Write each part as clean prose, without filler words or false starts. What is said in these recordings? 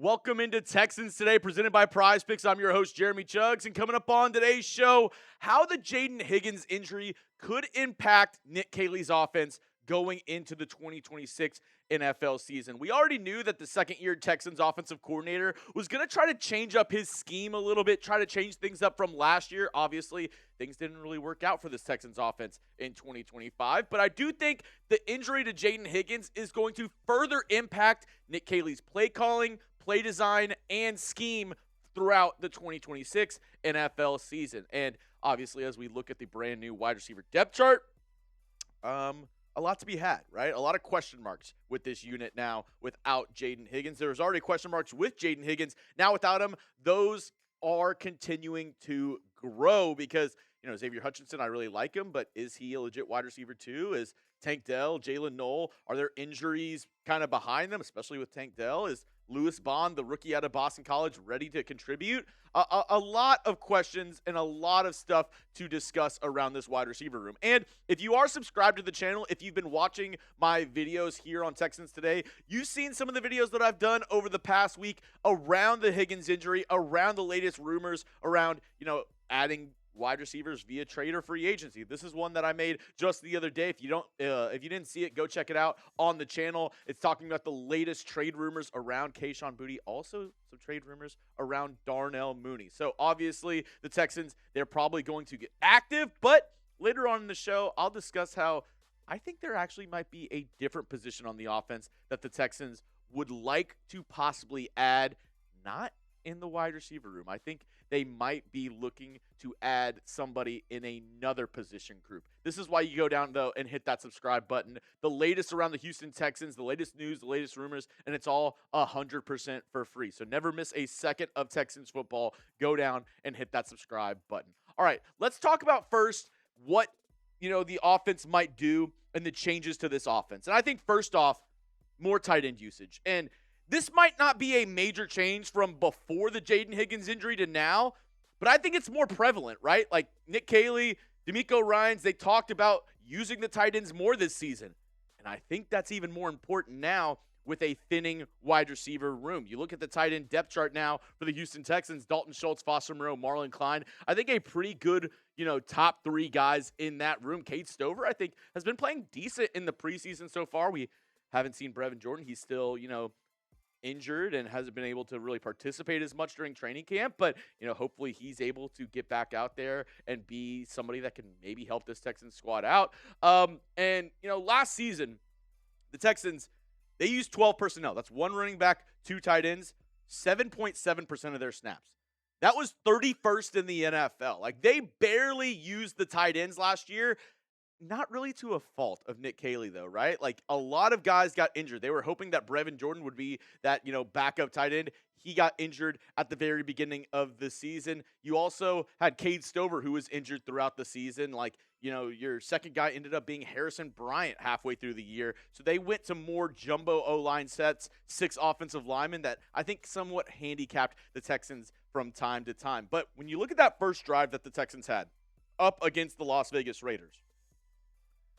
Welcome into Texans Today, presented by Prize Picks. I'm your host, Jeremy Chuggs, and coming up on today's show, how the Jayden Higgins injury could impact Nick Caley's offense going into the 2026 NFL season. We already knew that the second-year Texans offensive coordinator was going to try to change up his scheme a little bit, try to change things up from last year. Obviously, things didn't really work out for this Texans offense in 2025, but I do think the injury to Jayden Higgins is going to further impact Nick Caley's play calling, play design, and scheme throughout the 2026 NFL season. And obviously, as we look at the brand new wide receiver depth chart, a lot to be had, right? A lot of question marks with this unit now without Jayden Higgins. There was already question marks with Jayden Higgins. Now without him, those are continuing to grow because, Xavier Hutchinson, I really like him, but is he a legit wide receiver too? Is Tank Dell, Jalen Knoll, are there injuries kind of behind them, especially with Tank Dell? Is Lewis Bond, the rookie out of Boston College, ready to contribute? A lot of questions and a lot of stuff to discuss around this wide receiver room. And if you are subscribed to the channel, if you've been watching my videos here on Texans Today, you've seen some of the videos that I've done over the past week around the Higgins injury, around the latest rumors, around, adding wide receivers via trade or free agency. This is one that I made just the other day. If you didn't see it, go check it out on the channel. It's talking about the latest trade rumors around Kayshon Boutte, also some trade rumors around Darnell Mooney. So obviously the Texans, they're probably going to get active, but later on in the show, I'll discuss how I think there actually might be a different position on the offense that the Texans would like to possibly add, not in the wide receiver room. I think they might be looking to add somebody in another position group. This is why you go down, though, and hit that subscribe button. The latest around the Houston Texans, the latest news, the latest rumors, and it's all 100% for free. So never miss a second of Texans football. Go down and hit that subscribe button. All right, let's talk about first what, the offense might do and the changes to this offense. And I think first off, more tight end usage. And this might not be a major change from before the Jayden Higgins injury to now, but I think it's more prevalent, right? Like Nick Caley, D'Amico Ryans, they talked about using the tight ends more this season. And I think that's even more important now with a thinning wide receiver room. You look at the tight end depth chart now for the Houston Texans, Dalton Schultz, Foster Moreau, Marlon Klein. I think a pretty good, top three guys in that room. Cade Stover, I think, has been playing decent in the preseason so far. We haven't seen Brev and Jordan. He's still, injured and hasn't been able to really participate as much during training camp, but hopefully he's able to get back out there and be somebody that can maybe help this Texans squad out. Last season the Texans, they used 12 personnel. That's one running back, two tight ends, 7.7% of their snaps. That was 31st in the NFL. Like, they barely used the tight ends last year. Not really to a fault of Nick Caley, though, right? Like, a lot of guys got injured. They were hoping that Brev and Jordan would be that, backup tight end. He got injured at the very beginning of the season. You also had Cade Stover, who was injured throughout the season. Like, your second guy ended up being Harrison Bryant halfway through the year. So they went to more jumbo O-line sets, 6 offensive linemen that I think somewhat handicapped the Texans from time to time. But when you look at that first drive that the Texans had up against the Las Vegas Raiders,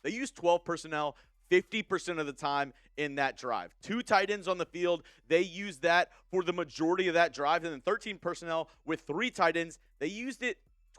they used 12 personnel 50% of the time in that drive. 2 tight ends on the field. They used that for the majority of that drive. And then 13 personnel with 3 tight ends. They used it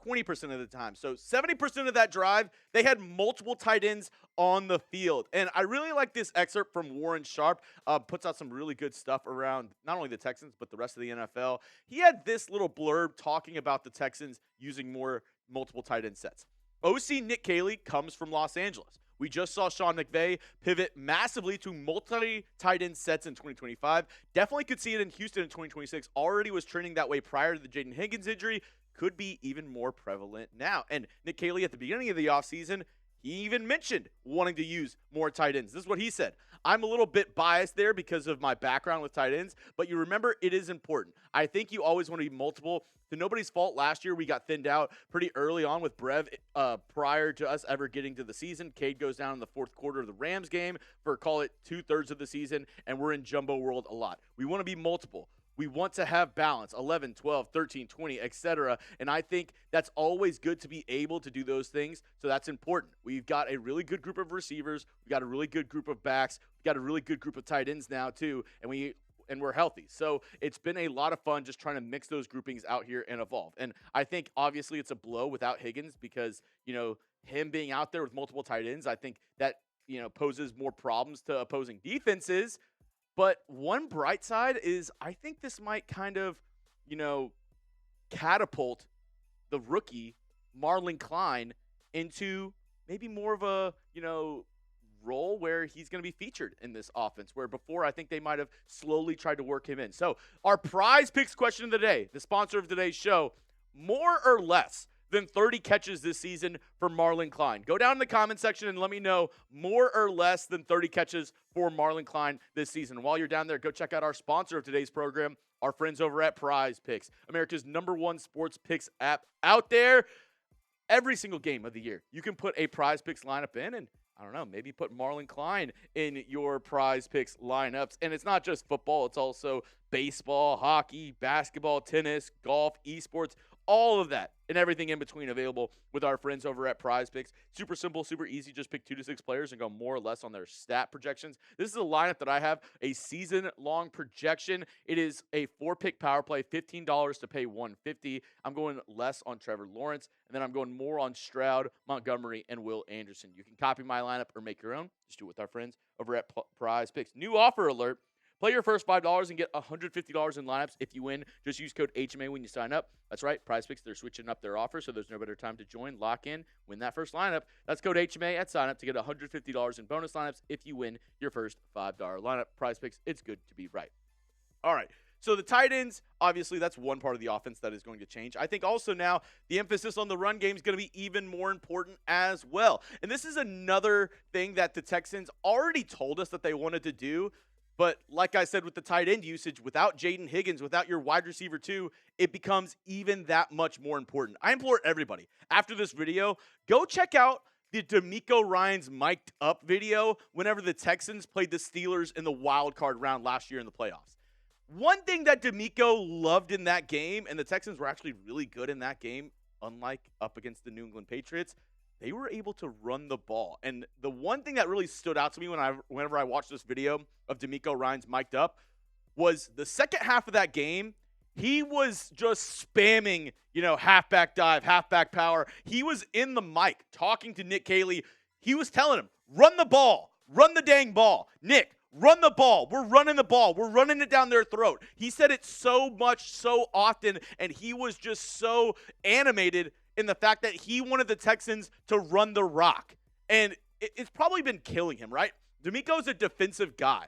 20% of the time. So 70% of that drive, they had multiple tight ends on the field. And I really like this excerpt from Warren Sharp. Puts out some really good stuff around not only the Texans, but the rest of the NFL. He had this little blurb talking about the Texans using more multiple tight end sets. OC Nick Caley comes from Los Angeles. We just saw Sean McVay pivot massively to multi-tight end sets in 2025. Definitely could see it in Houston in 2026. Already was trending that way prior to the Jayden Higgins injury. Could be even more prevalent now. And Nick Caley at the beginning of the offseason, he even mentioned wanting to use more tight ends. This is what he said. I'm a little bit biased there because of my background with tight ends, but you remember it is important. I think you always want to be multiple. To nobody's fault, last year we got thinned out pretty early on with Brev prior to us ever getting to the season. Cade goes down in the fourth quarter of the Rams game for, call it, 2/3 of the season, and we're in jumbo world a lot. We want to be multiple. We want to have balance, 11, 12, 13, 20, etc. And I think that's always good to be able to do those things. So that's important. We've got a really good group of receivers. We've got a really good group of backs. We've got a really good group of tight ends now, too. And we and we're healthy. So it's been a lot of fun just trying to mix those groupings out here and evolve. And I think obviously it's a blow without Higgins because, him being out there with multiple tight ends, I think that, poses more problems to opposing defenses. But one bright side is I think this might kind of, catapult the rookie Marlon Klein into maybe more of a, role where he's going to be featured in this offense, where before I think they might have slowly tried to work him in. So our prize picks question of the day, the sponsor of today's show, more or less than 30 catches this season for Marlon Klein. Go down in the comment section and let me know more or less than 30 catches for Marlon Klein this season. While you're down there, go check out our sponsor of today's program, our friends over at Prize Picks, America's #1 sports picks app out there. Every single game of the year, you can put a Prize Picks lineup in, and I don't know, maybe put Marlon Klein in your Prize Picks lineups. And it's not just football, it's also baseball, hockey, basketball, tennis, golf, esports, all of that and everything in between available with our friends over at Prize Picks. Super simple, super easy. Just pick 2 to 6 players and go more or less on their stat projections. This is a lineup that I have, a season-long projection. It is a 4-pick power play, $15 to pay $150. I'm going less on Trevor Lawrence, and then I'm going more on Stroud, Montgomery, and Will Anderson. You can copy my lineup or make your own. Just do it with our friends over at Prize Picks. New offer alert. Play your first $5 and get $150 in lineups if you win. Just use code HMA when you sign up. That's right, Prize Picks, they're switching up their offer, so there's no better time to join, lock in, win that first lineup. That's code HMA at sign up to get $150 in bonus lineups if you win your first $5 lineup. Prize Picks, it's good to be right. All right, so the tight ends, obviously that's one part of the offense that is going to change. I think also now the emphasis on the run game is going to be even more important as well. And this is another thing that the Texans already told us that they wanted to do. But like I said with the tight end usage, without Jayden Higgins, without your wide receiver 2, it becomes even that much more important. I implore everybody, after this video, go check out the D'Amico Ryans mic'd up video whenever the Texans played the Steelers in the wild card round last year in the playoffs. One thing that D'Amico loved in that game, and the Texans were actually really good in that game, unlike up against the New England Patriots, they were able to run the ball. And the one thing that really stood out to me whenever I watched this video of D'Amico Ryans mic'd up was the second half of that game, he was just spamming, halfback dive, halfback power. He was in the mic talking to Nick Caley. He was telling him, run the ball, run the dang ball. Nick, run the ball. We're running the ball. We're running it down their throat. He said it so much, so often, and he was just so animated in the fact that he wanted the Texans to run the rock. And it's probably been killing him, right? D'Amico's a defensive guy.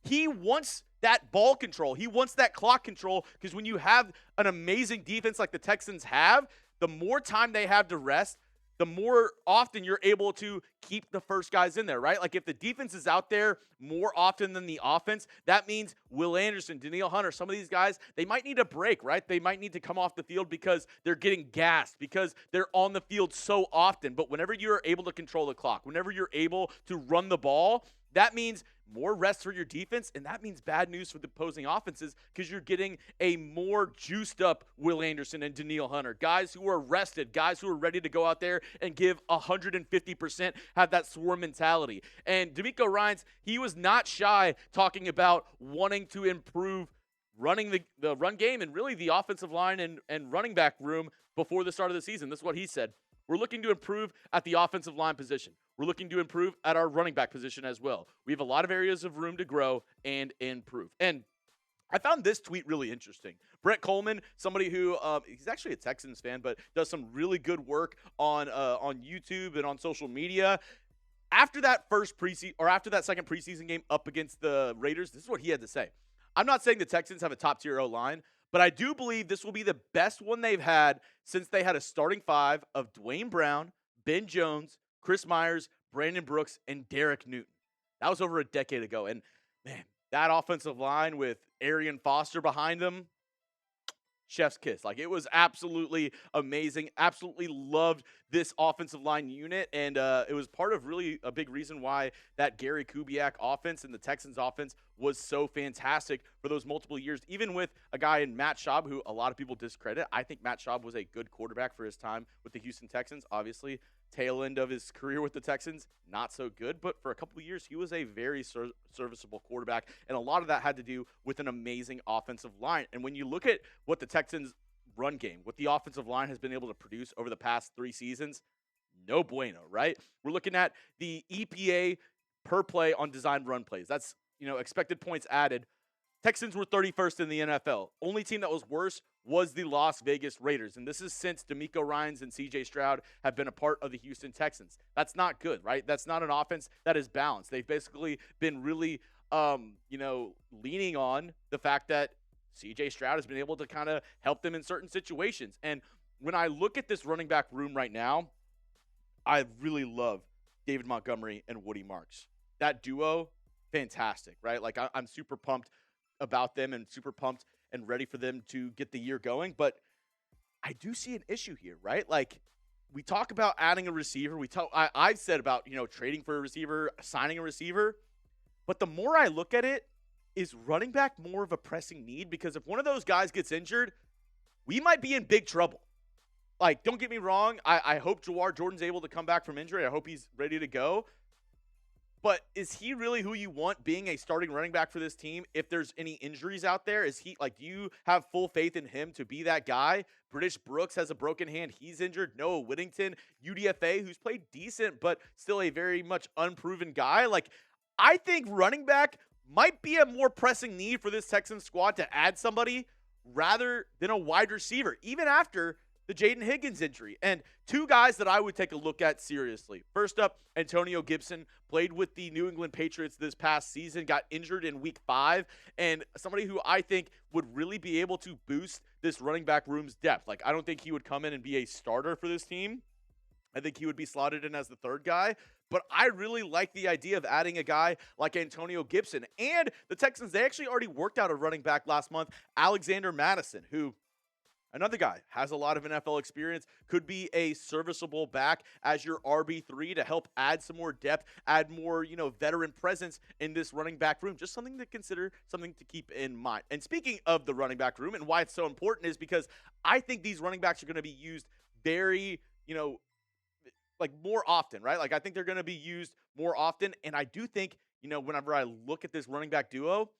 He wants that ball control. He wants that clock control because when you have an amazing defense like the Texans have, the more time they have to rest, the more often you're able to keep the first guys in there, right? Like if the defense is out there more often than the offense, that means Will Anderson, Danielle Hunter, some of these guys, they might need a break, right? They might need to come off the field because they're getting gassed, because they're on the field so often. But whenever you're able to control the clock, whenever you're able to run the ball, that means more rest for your defense, and that means bad news for the opposing offenses because you're getting a more juiced up Will Anderson and Danielle Hunter, guys who are rested, guys who are ready to go out there and give 150%, have that swarm mentality. And D'Amico Ryans, he was not shy talking about wanting to improve running the run game and really the offensive line and running back room before the start of the season. This is what he said. We're looking to improve at the offensive line position. We're looking to improve at our running back position as well. We have a lot of areas of room to grow and improve. And I found this tweet really interesting. Brett Coleman, somebody who he's actually a Texans fan, but does some really good work on YouTube and on social media. After that second preseason game up against the Raiders, this is what he had to say. I'm not saying the Texans have a top-tier O-line, but I do believe this will be the best one they've had since they had a starting 5 of Dwayne Brown, Ben Jones, Chris Myers, Brandon Brooks, and Derek Newton. That was over a decade ago. And, man, that offensive line with Arian Foster behind them, chef's kiss. Like, it was absolutely amazing. Absolutely loved this offensive line unit. And it was part of really a big reason why that Gary Kubiak offense and the Texans offense was so fantastic for those multiple years. Even with a guy in Matt Schaub, who a lot of people discredit. I think Matt Schaub was a good quarterback for his time with the Houston Texans. Obviously, tail end of his career with the Texans, not so good. But for a couple of years, he was a very serviceable quarterback. And a lot of that had to do with an amazing offensive line. And when you look at what the Texans run game, what the offensive line has been able to produce over the past 3 seasons, no bueno, right? We're looking at the EPA per play on designed run plays. That's, expected points added. Texans were 31st in the NFL. Only team that was worse was the Las Vegas Raiders. And this is since DeMeco Ryans and CJ Stroud have been a part of the Houston Texans. That's not good, right? That's not an offense that is balanced. They've basically been really, leaning on the fact that CJ Stroud has been able to kind of help them in certain situations. And when I look at this running back room right now, I really love David Montgomery and Woody Marks. That duo, fantastic, right? Like, I'm super pumped about them and super pumped and ready for them to get the year going. But I do see an issue here, right? Like, we talk about adding a receiver. I've said about, trading for a receiver, signing a receiver. But the more I look at it, is running back more of a pressing need? Because if one of those guys gets injured, we might be in big trouble. Like, don't get me wrong. I hope Jawar Jordan's able to come back from injury. I hope he's ready to go. But is he really who you want being a starting running back for this team if there's any injuries out there? Is he, like, do you have full faith in him to be that guy? British Brooks has a broken hand. He's injured. Noah Whittington, UDFA, who's played decent but still a very much unproven guy. Like, I think running back might be a more pressing need for this Texans squad to add somebody rather than a wide receiver, even after the Jayden Higgins injury. And 2 guys that I would take a look at seriously. First up, Antonio Gibson played with the New England Patriots this past season, got injured in week 5, and somebody who I think would really be able to boost this running back room's depth. Like, I don't think he would come in and be a starter for this team. I think he would be slotted in as the 3rd guy. But I really like the idea of adding a guy like Antonio Gibson. And the Texans, they actually already worked out a running back last month, Alexander Madison, who, another guy, has a lot of NFL experience, could be a serviceable back as your RB3 to help add some more depth, add more, veteran presence in this running back room. Just something to consider, something to keep in mind. And speaking of the running back room and why it's so important is because I think these running backs are going to be used very, like, more often, right? Like, I think they're going to be used more often. And I do think, whenever I look at this running back duo,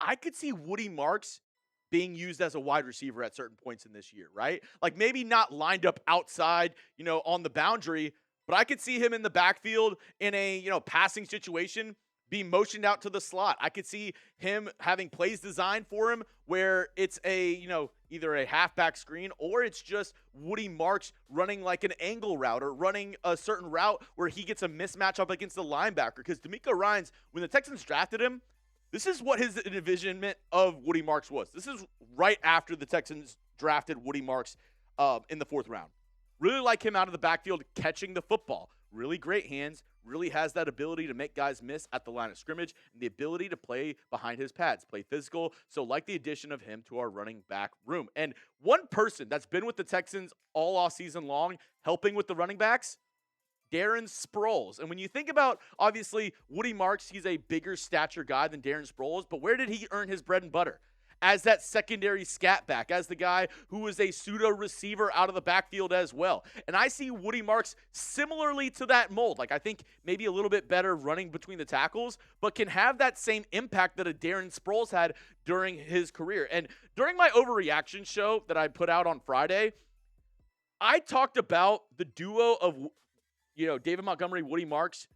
I could see Woody Marks being used as a wide receiver at certain points in this year, right? Like, maybe not lined up outside, on the boundary, but I could see him in the backfield in a, passing situation, being motioned out to the slot. I could see him having plays designed for him where it's a, either a halfback screen or it's just Woody Marks running like an angle route or running a certain route where he gets a mismatch up against the linebacker. Because DeMeco Ryans, when the Texans drafted him, this is what his envisionment of Woody Marks was. This is right after the Texans drafted Woody Marks in the 4th round. Really like him out of the backfield catching the football. Really great hands. Really has that ability to make guys miss at the line of scrimmage and the ability to play behind his pads, play physical. So like the addition of him to our running back room. And one person that's been with the Texans all off season long, helping with the running backs, Darren Sproles. And when you think about, obviously, Woody Marks, he's a bigger stature guy than Darren Sproles, but where did he earn his bread and butter? As that secondary scat back, as the guy who was a pseudo receiver out of the backfield as well. And I see Woody Marks similarly to that mold. Like, I think maybe a little bit better running between the tackles, but can have that same impact that a Darren Sproles had during his career. And during my overreaction show that I put out on Friday, I talked about the duo of, David Montgomery, Woody Marks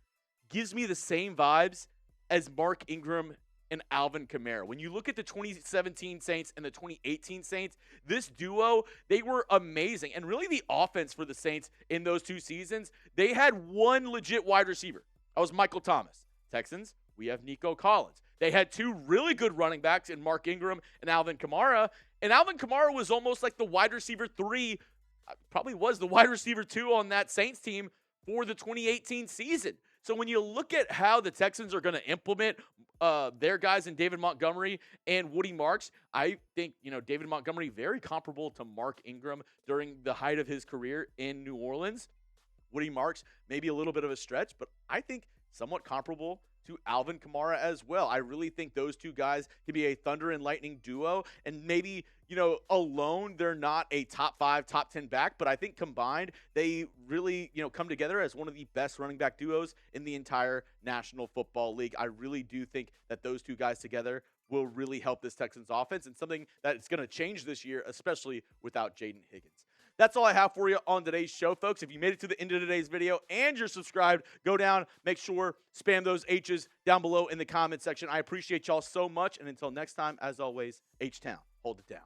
gives me the same vibes as Mark Ingram and Alvin Kamara. When you look at the 2017 Saints and the 2018 Saints, this duo, they were amazing. And really the offense for the Saints in those 2 seasons, they had one legit wide receiver. That was Michael Thomas. Texans, we have Nico Collins. They had 2 really good running backs in Mark Ingram and Alvin Kamara. And Alvin Kamara was almost like the wide receiver 3, probably was the wide receiver 2 on that Saints team for the 2018 season. So when you look at how the Texans are going to implement their guys in David Montgomery and Woody Marks, I think, David Montgomery very comparable to Mark Ingram during the height of his career in New Orleans. Woody Marks, maybe a little bit of a stretch, but I think somewhat comparable to Alvin Kamara as well. I really think those two guys can be a thunder and lightning duo, and maybe, alone they're not a top 5, top 10 back, but I think combined they really, come together as one of the best running back duos in the entire National Football League. I really do think that those two guys together will really help this Texans offense, and something that's going to change this year, especially without Jayden Higgins. That's all I have for you on today's show, folks. If you made it to the end of today's video and you're subscribed, go down, make sure, spam those H's down below in the comment section. I appreciate y'all so much, and until next time, as always, H-Town, hold it down.